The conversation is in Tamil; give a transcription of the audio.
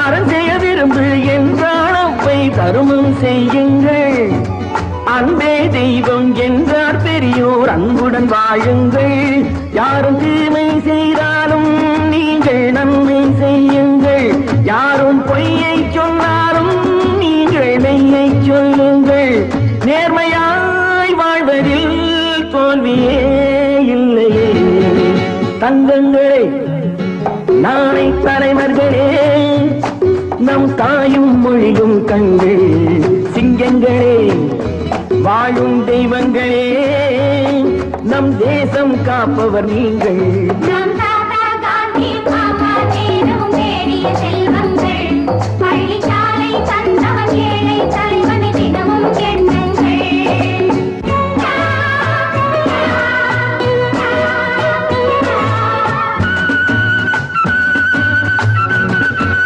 அறம் செய்ய விரும்பு என்றால் அவ்வை தருமம் செய்யுங்கள். அன்பே தெய்வம் என்றார் பெரியோர் அன்புடன் வாழுங்கள். யாரும் தீமை செய்தாலும் நீங்கள் நன்மை செய்யுங்கள். யாரும் பொய்யை சொன்னாலும் நீங்கள் மெய்யை சொல்லுங்கள். நேர்மையாய் வாழ்வதில் தோல்வியே இல்லையே. தங்கங்களே, நாளை தலைவர்களே, நம் தாயும் மொழியும் கண்கள். சிங்கங்களே, வாழும் தெய்வங்களே, நம் தேசம் காப்பவர் நீங்கள். நம் தாத்தா காந்தி மாமா நேரு மேரிய செல்வ